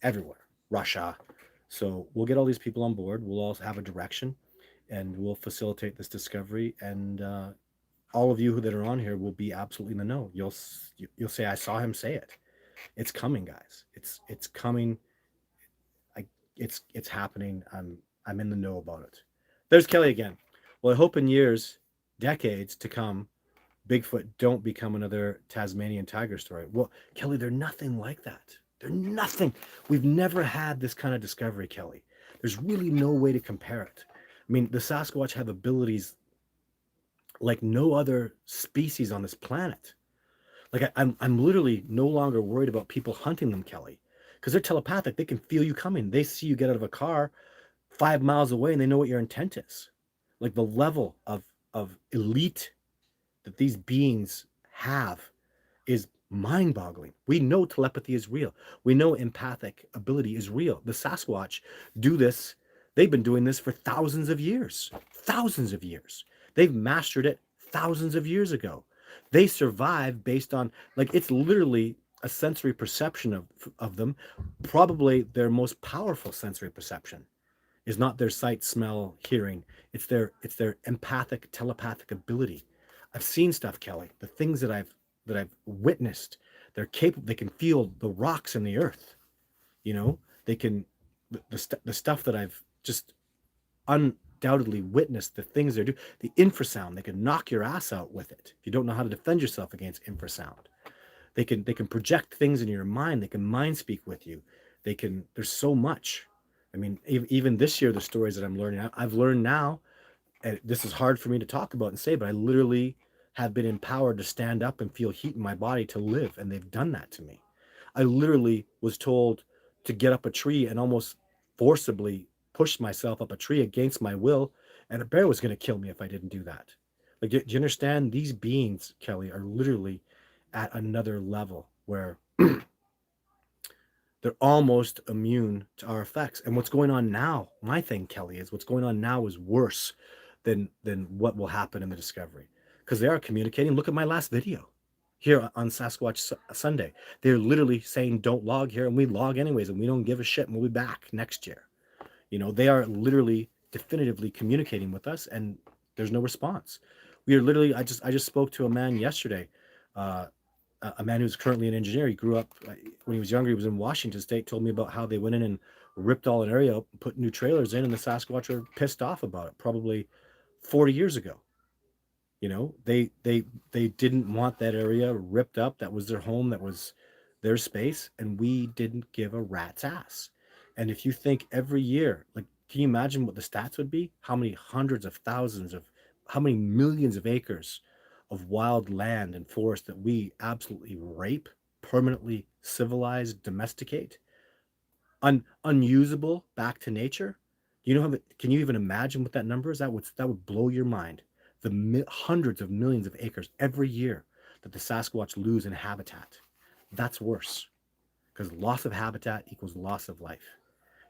everywhere, Russia. So we'll get all these people on board. We'll all have a direction, and we'll facilitate this discovery. And all of you that are on here will be absolutely in the know. You'll say, "I saw him say it." It's coming, guys. It's coming. I it's happening. I'm in the know about it. There's Kelly again. Well, I hope in years, decades to come, Bigfoot don't become another Tasmanian tiger story. Well, Kelly, they're nothing like that. They're nothing. We've never had this kind of discovery, Kelly. There's really no way to compare it. I mean, the Sasquatch have abilities like no other species on this planet. Like I'm literally no longer worried about people hunting them, Kelly, because they're telepathic. They can feel you coming. They see you get out of a car 5 miles away, and they know what your intent is. Like the level of elite that these beings have is mind-boggling. We know telepathy is real. We know empathic ability is real. The Sasquatch do this. They've been doing this for thousands of years. Thousands of years. They've mastered it thousands of years ago. They survive based on, like, it's literally a sensory perception of them. Probably their most powerful sensory perception is not their sight, smell, hearing. It's their empathic, telepathic ability. I've seen stuff, Kelly. The things that I've witnessed, they're capable. They can feel the rocks in the earth. They can the stuff that I've just undoubtedly witnessed. The things they do, the infrasound. They can knock your ass out with it if you don't know how to defend yourself against infrasound. They can project things in your mind. They can mind speak with you. There's so much. I mean, even this year, the stories that I'm learning, I've learned now, and this is hard for me to talk about and say, but I literally have been empowered to stand up and feel heat in my body to live, and they've done that to me. I literally was told to get up a tree and almost forcibly pushed myself up a tree against my will, and a bear was going to kill me if I didn't do that. Like, do you understand? These beings, Kelly, are literally at another level where they're almost immune to our effects. And what's going on now, my thing, Kelly, is what's going on now is worse than what will happen in the discovery, because they are communicating. Look at my last video here on Sasquatch Sunday. They're literally saying don't log here, and we log anyways, and we don't give a shit, and we'll be back next year. They are literally definitively communicating with us, and there's no response. We are literally, I just spoke to a man yesterday, uh, a man who's currently an engineer. He grew up, when he was younger, he was in Washington State, told me about how they went in and ripped all an area up, put new trailers in, and the Sasquatch are pissed off about it, probably 40 years ago. They didn't want that area ripped up. That was their home. That was their space, and we didn't give a rat's ass. And if you think every year, like, can you imagine what the stats would be? How many hundreds of thousands of, how many millions of acres of wild land and forest that we absolutely rape, permanently civilize, domesticate, unusable back to nature? Can you even imagine what that number is? That would blow your mind. The hundreds of millions of acres every year that the Sasquatch lose in habitat. That's worse, because loss of habitat equals loss of life.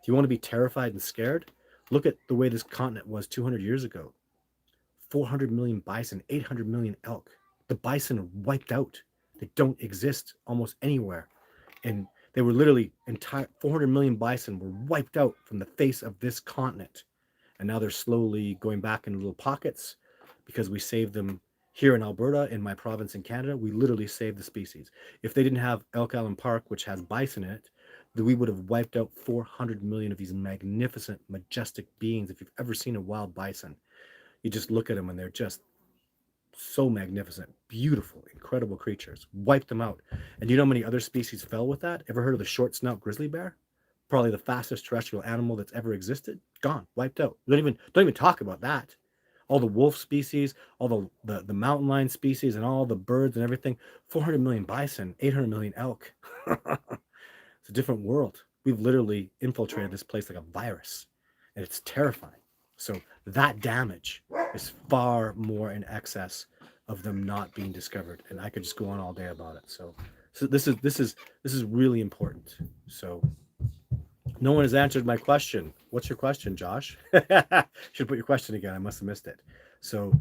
If you want to be terrified and scared, look at the way this continent was 200 years ago. 400 million bison, 800 million elk. The bison are wiped out. They don't exist almost anywhere. And they were literally 400 million bison were wiped out from the face of this continent. And now they're slowly going back in little pockets because we saved them here in Alberta, in my province in Canada. We literally saved the species. If they didn't have Elk Island Park, which has bison in it, then we would have wiped out 400 million of these magnificent, majestic beings. If you've ever seen a wild bison, you just look at them and they're just so magnificent, beautiful, incredible creatures. Wiped them out. And do you know how many other species fell with that? Ever heard of the short snout grizzly bear? Probably the fastest terrestrial animal that's ever existed. Gone, wiped out. Don't even talk about that. All the wolf species, all the mountain lion species, and all the birds and everything. 400 million bison, 800 million elk. It's a different world. We've literally infiltrated this place like a virus, and it's terrifying. So that damage is far more in excess of them not being discovered, and I could just go on all day about it. So this is really important. So no one has answered my question. What's your question, Josh? Should put your question again. I must have missed it. So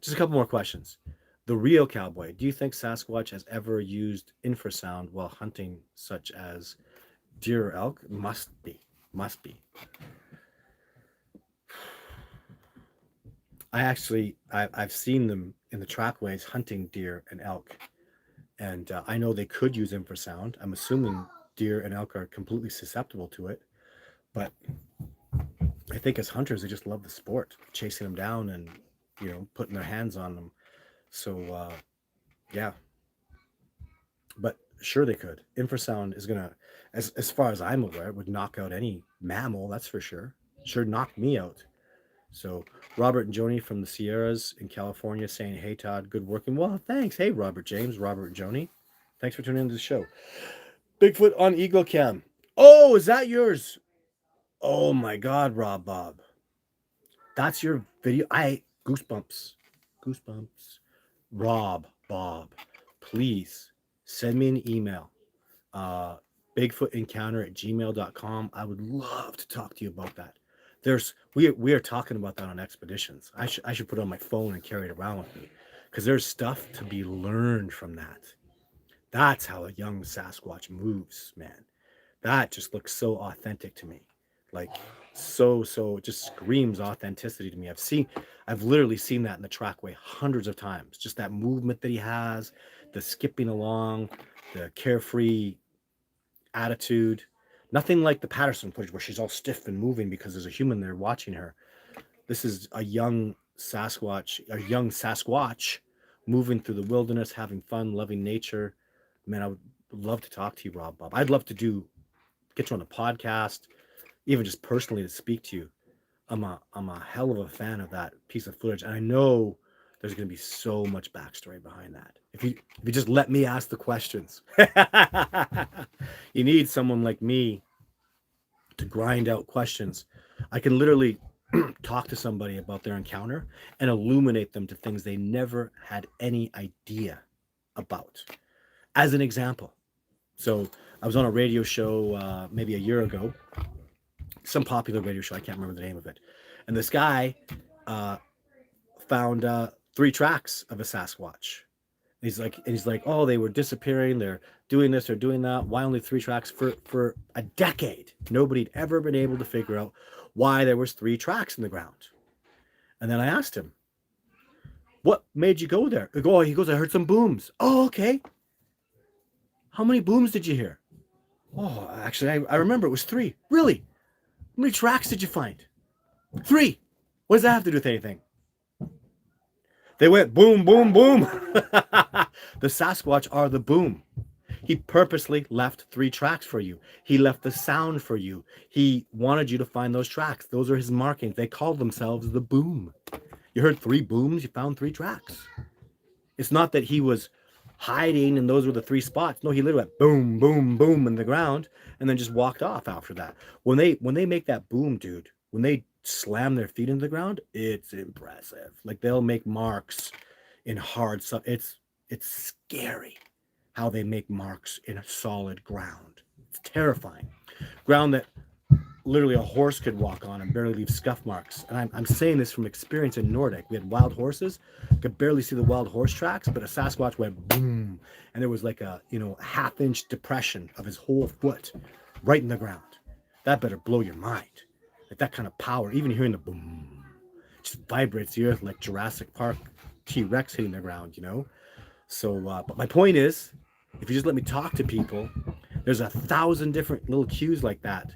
just a couple more questions. The Rio cowboy, do you think Sasquatch has ever used infrasound while hunting, such as deer or elk? Must be. I've seen them in the trackways hunting deer and elk, and I know they could use infrasound. I'm assuming deer and elk are completely susceptible to it, but I think as hunters they just love the sport, chasing them down and putting their hands on them. So yeah, but sure they could. Infrasound is gonna, as far as I'm aware, would knock out any mammal. That's for sure. Sure knocked me out. So Robert and Joni from the Sierras in California saying, "Hey Todd, good working." Well, thanks. Hey Robert James, Robert and Joni, thanks for tuning into the show. Bigfoot on Eagle Cam. Oh, is that yours? Oh my God, Rob Bob, that's your video. Goosebumps. Rob Bob, please send me an email. Bigfootencounter@gmail.com. I would love to talk to you about that. We are talking about that on expeditions. I should put it on my phone and carry it around with me, because there's stuff to be learned from that. That's how a young Sasquatch moves, man. That just looks so authentic to me. Like so it just screams authenticity to me. I've literally seen that in the trackway hundreds of times. Just that movement that he has, the skipping along, the carefree attitude. Nothing like the Patterson footage where she's all stiff and moving because there's a human there watching her. This is a young Sasquatch moving through the wilderness, having fun, loving nature. Man, I would love to talk to you, Rob Bob. I'd love to get you on a podcast, even just personally to speak to you. I'm a hell of a fan of that piece of footage, and I know there's going to be so much backstory behind that. If you just let me ask the questions. You need someone like me to grind out questions. I can literally talk to somebody about their encounter and illuminate them to things they never had any idea about. As an example, so I was on a radio show maybe a year ago, some popular radio show, I can't remember the name of it, and this guy found 3 tracks of a Sasquatch. He's like, oh, they were disappearing, they're doing this, they're doing that. Why only 3 tracks? For a decade, nobody'd ever been able to figure out why there was 3 tracks in the ground. And then I asked him, what made you go there? He goes, I heard some booms. Oh, okay. How many booms did you hear? Oh, actually, I remember it was 3. Really? How many tracks did you find? 3. What does that have to do with anything? They went boom, boom, boom. The Sasquatch are the boom. He purposely left 3 tracks for you. He left the sound for you. He wanted you to find those tracks. Those are his markings. They called themselves the boom. You heard 3 booms, you found 3 tracks. It's not that he was hiding and those were the 3 spots. No, he literally went boom, boom, boom in the ground and then just walked off after that. When they make that boom, dude, when they slam their feet into the ground, it's impressive. Like, they'll make marks in hard stuff. It's scary how they make marks in a solid ground. It's terrifying. Ground that literally a horse could walk on and barely leave scuff marks. And I'm saying this from experience in Nordic. We had wild horses, could barely see the wild horse tracks, but a Sasquatch went boom, and there was like a half-inch depression of his whole foot right in the ground. That better blow your mind. Like, that kind of power, even hearing the boom, just vibrates the earth like Jurassic Park T-Rex hitting the ground, So, but my point is, if you just let me talk to people, there's 1,000 different little cues like that,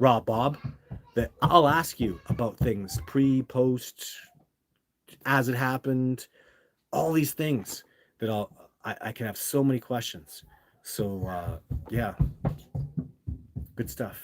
Rob Bob, that I'll ask you about things pre, post, as it happened, all these things that I can have so many questions. So yeah, good stuff.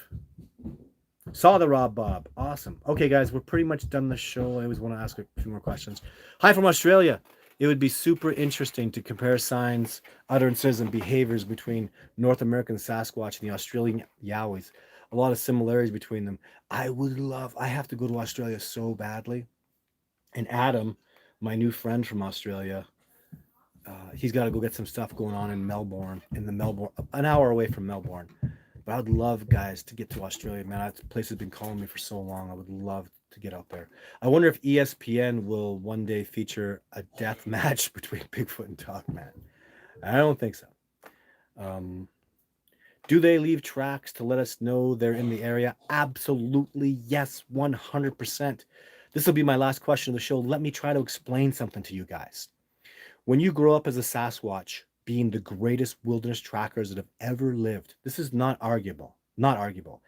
Saw the Rob Bob. Awesome. Okay, guys, we're pretty much done the show. I always want to ask a few more questions. Hi from Australia. It would be super interesting to compare signs, utterances, and behaviors between North American Sasquatch and the Australian Yowies. A lot of similarities between them. I have to go to Australia so badly. And Adam, my new friend from Australia, he's got to go get some stuff going on in Melbourne, an hour away from Melbourne. But I would love, guys, to get to Australia, man. That place has been calling me for so long. I would love to get out there. I wonder if ESPN will one day feature a death match between Bigfoot and Dogman. I don't think so. Um, do they leave tracks to let us know they're in the area? Absolutely, yes, 100%. This will be my last question of the show. Let me try to explain something to you guys. When you grow up as a Sasquatch, being the greatest wilderness trackers that have ever lived, this is not arguable. Not arguable.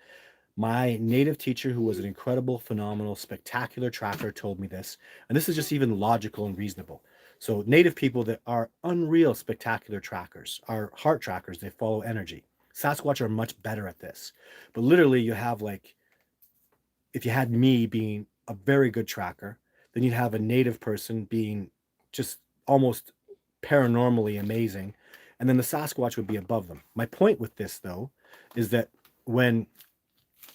My native teacher, who was an incredible, phenomenal, spectacular tracker, told me this, and this is just even logical and reasonable. So, native people that are unreal, spectacular trackers are heart trackers, they follow energy. Sasquatch are much better at this. But literally, you have like, if you had me being a very good tracker, then you'd have a native person being just almost paranormally amazing, and then the Sasquatch would be above them. My point with this, though, is that when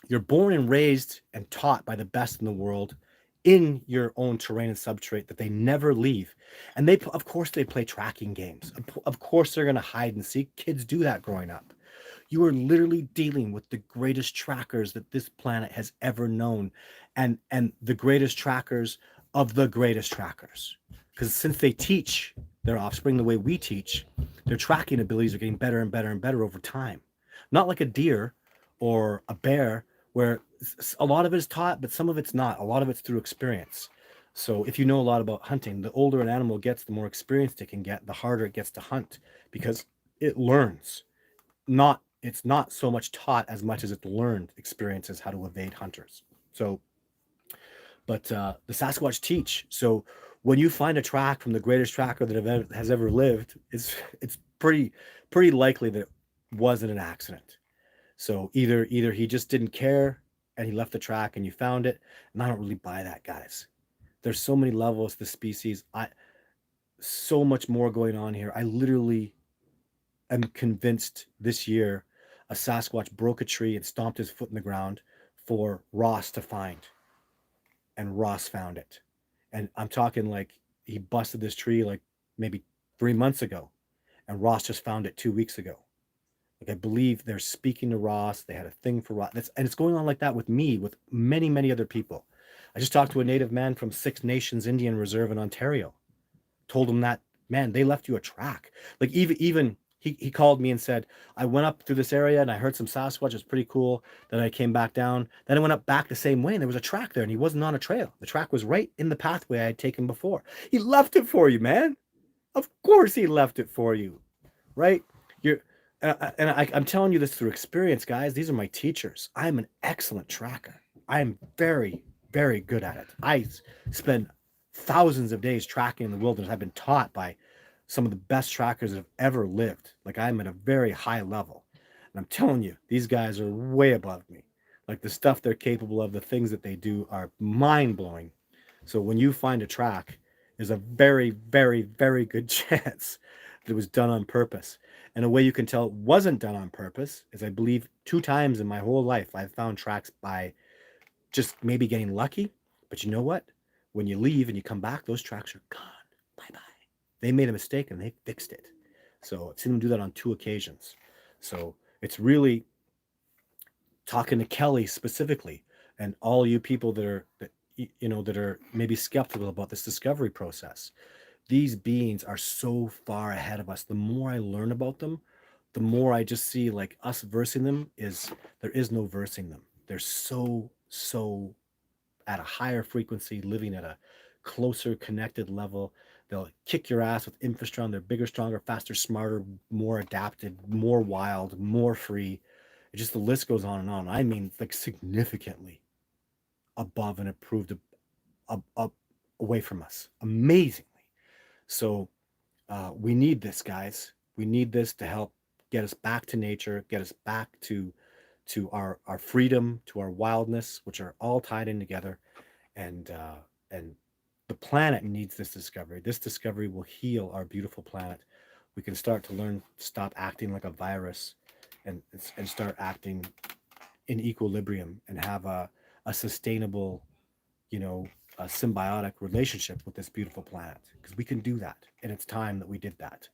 you're born and raised and taught by the best in the world in your own terrain and substrate that they never leave, and they, of course, they play tracking games. Of course, they're going to hide and seek. Kids do that growing up. You are literally dealing with the greatest trackers that this planet has ever known, and the greatest trackers of the greatest trackers. Because since they teach their offspring the way we teach, their tracking abilities are getting better and better and better over time. Not like a deer or a bear, where a lot of it is taught, but some of it's not. A lot of it's through experience. So if you know a lot about hunting, the older an animal gets, the more experienced it can get, the harder it gets to hunt, because it learns. It's not so much taught as much as it's learned experiences how to evade hunters. So, but the Sasquatch teach. So when you find a track from the greatest tracker that has ever lived, it's pretty likely that it wasn't an accident. So either he just didn't care and he left the track and you found it. And I don't really buy that, guys. There's so many levels to the species. So much more going on here. I literally am convinced this year a Sasquatch broke a tree and stomped his foot in the ground for Ross to find. And Ross found it. And I'm talking like he busted this tree like maybe 3 months ago. And Ross just found it 2 weeks ago. Like, I believe they're speaking to Ross. They had a thing for Ross. And it's going on like that with me, with many, many other people. I just talked to a native man from Six Nations Indian Reserve in Ontario. Told him that, man, they left you a track. Like even he called me and said, I went up through this area and I heard some Sasquatch. It was pretty cool. Then I came back down. Then I went up back the same way and there was a track there and he wasn't on a trail. The track was right in the pathway I had taken before. He left it for you, man. Of course he left it for you, right? You're I'm telling you this through experience, guys. These are my teachers. I'm an excellent tracker. I am very, very good at it. I spend thousands of days tracking in the wilderness. I've been taught by some of the best trackers that have ever lived. Like, I'm at a very high level. And I'm telling you, these guys are way above me. Like, the stuff they're capable of, the things that they do are mind-blowing. So when you find a track, there's a very, very, very good chance that it was done on purpose. And a way you can tell it wasn't done on purpose is, I believe, 2 times in my whole life, I've found tracks by just maybe getting lucky. But you know what? When you leave and you come back, those tracks are gone. Bye-bye. They made a mistake and they fixed it. So I've seen them do that on 2 occasions. So it's really talking to Kelly specifically, and all you people that are maybe skeptical about this discovery process. These beings are so far ahead of us. The more I learn about them, the more I just see, like, us versing them there is no versing them. They're so at a higher frequency, living at a closer connected level. They'll kick your ass with infrastructure. They're bigger, stronger, faster, smarter, more adapted, more wild, more free. It just, the list goes on and on. I mean, like, significantly above and improved away from us, amazingly. So we need this, guys. We need this to help get us back to nature, get us back to our freedom, to our wildness, which are all tied in together. And the planet needs this discovery. This discovery will heal our beautiful planet. We can start to learn to stop acting like a virus, and start acting in equilibrium, and have a sustainable, you know, a symbiotic relationship with this beautiful planet, because we can do that, and it's time that we did that.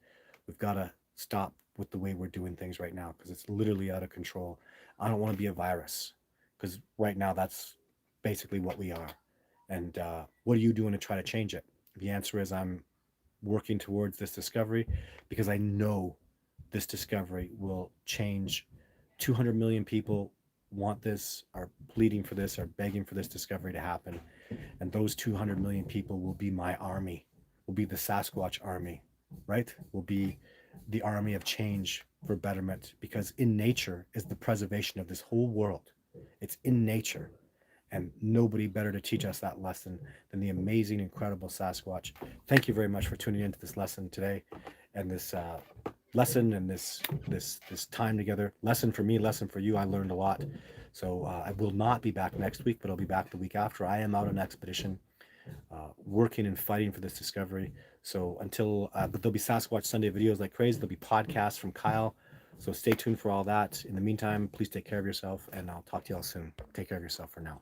We've got to stop with the way we're doing things right now, because it's literally out of control. I don't want to be a virus, because right now that's basically what we are. And what are you doing to try to change it? The answer is I'm working towards this discovery, because I know this discovery will change. 200 million people want this, are pleading for this, are begging for this discovery to happen. And those 200 million people will be my army, will be the Sasquatch army, right? Will be the army of change for betterment, because in nature is the preservation of this whole world. It's in nature. And nobody better to teach us that lesson than the amazing, incredible Sasquatch. Thank you very much for tuning into this lesson today, and this lesson, and this time together. Lesson for me, lesson for you. I learned a lot. So I will not be back next week, but I'll be back the week after. I am out on expedition, working and fighting for this discovery. So but there'll be Sasquatch Sunday videos like crazy. There'll be podcasts from Kyle. So stay tuned for all that. In the meantime, please take care of yourself, and I'll talk to you all soon. Take care of yourself for now.